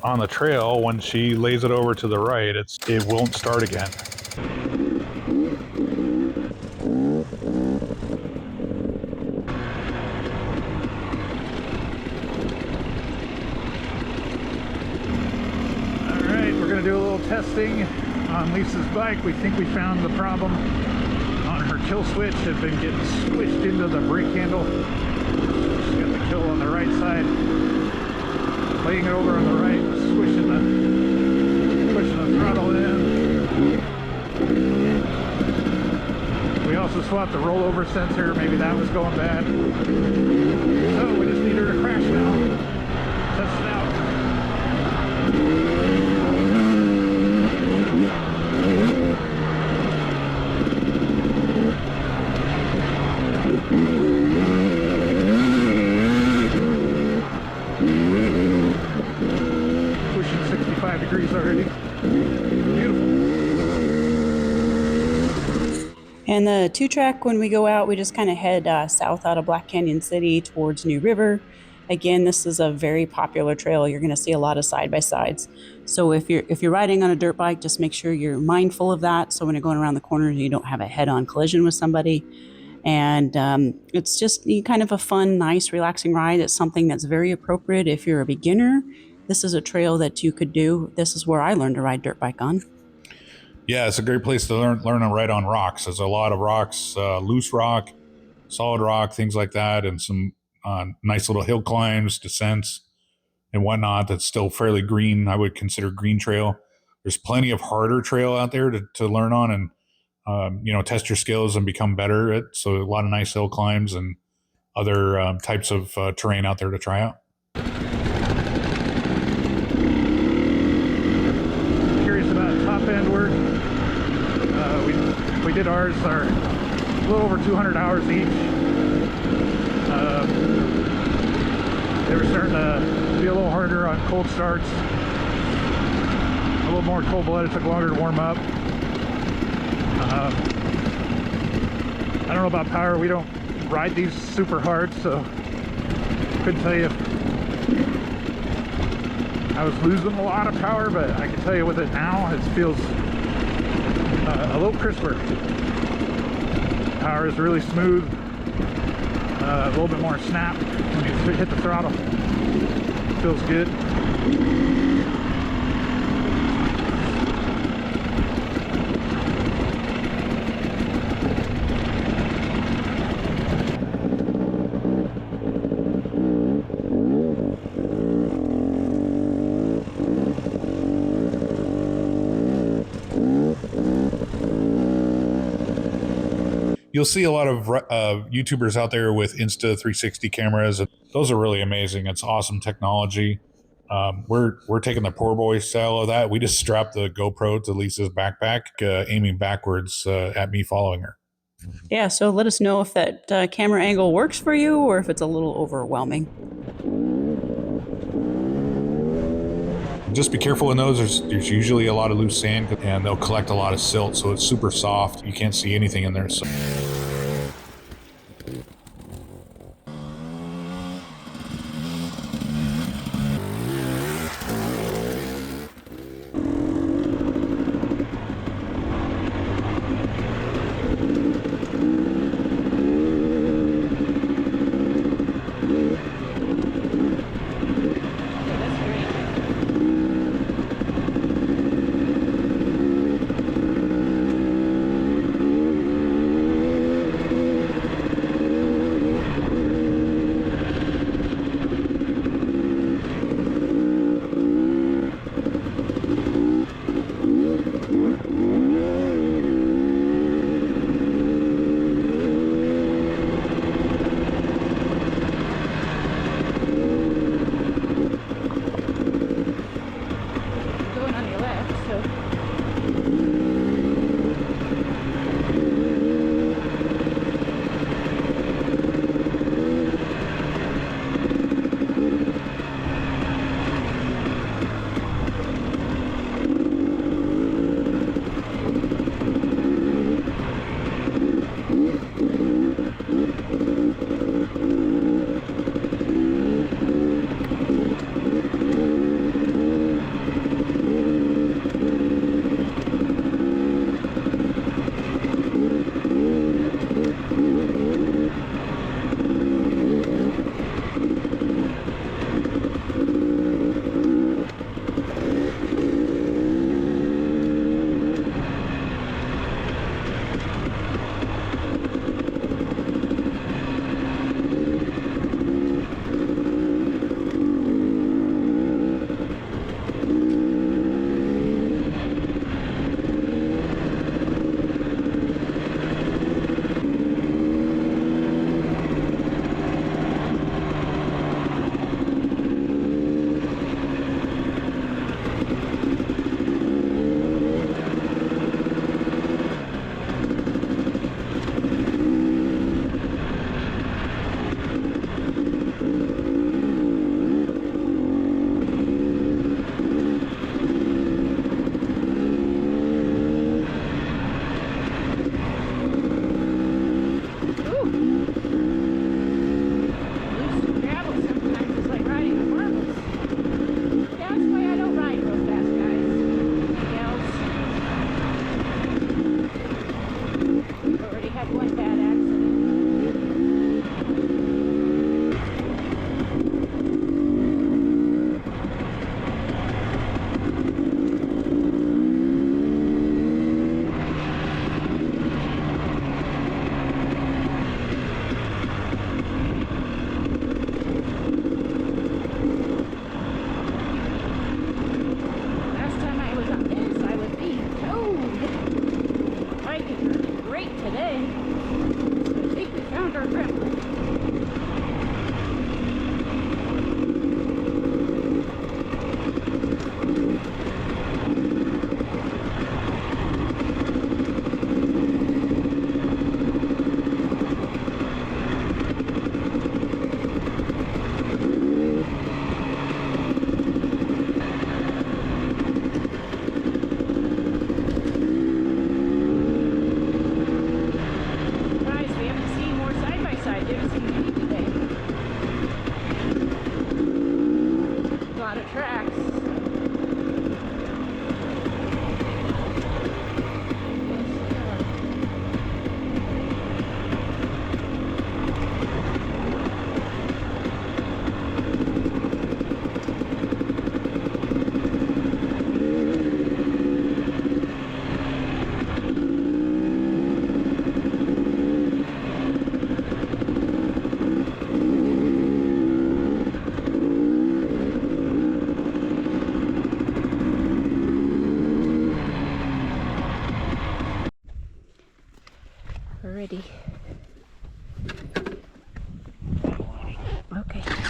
on the trail, when she lays it over to the right, it won't start again. Alright, we're going to do a little testing on Lisa's bike. We think we found the problem on her kill switch. Had been getting squished into the brake handle. She's got the kill on the right side. Laying it over on the right, pushing the throttle in. We also swapped the rollover sensor. Maybe that was going bad. So we just need her to crash now. Test it out. Pushing 65 degrees already. Beautiful. And the 2-track, when we go out, we just kind of head south out of Black Canyon City towards New River. Again, this is a very popular trail. You're going to see a lot of side-by-sides. So if you're riding on a dirt bike, just make sure you're mindful of that. So when you're going around the corner, you don't have a head-on collision with somebody. And it's just kind of a fun, nice, relaxing ride. It's something that's very appropriate if you're a beginner. This is a trail that you could do. This is where I learned to ride dirt bike on. Yeah, it's a great place to learn to ride on rocks. There's a lot of rocks, loose rock, solid rock, things like that, and some nice little hill climbs, descents, and whatnot. That's still fairly green. I would consider green trail. There's plenty of harder trail out there to learn on and test your skills and become better at. So a lot of nice hill climbs and other types of terrain out there to try out. Curious about top end work. We did ours are a little over 200 hours each. They were starting to be a little harder on cold starts. A little more cold-blooded, took longer to warm up. I don't know about power. We don't ride these super hard, so couldn't tell you if I was losing a lot of power, but I can tell you with it now, it feels a little crisper. Power is really smooth. A little bit more snap when you hit the throttle. Feels good. You'll see a lot of YouTubers out there with Insta360 cameras. Those are really amazing. It's awesome technology. We're taking the poor boy style of that. We just strapped the GoPro to Lisa's backpack, aiming backwards at me following her. Yeah, so let us know if that camera angle works for you or if it's a little overwhelming. Just be careful in those. There's usually a lot of loose sand and they'll collect a lot of silt, so it's super soft. You can't see anything in there. So. Okay.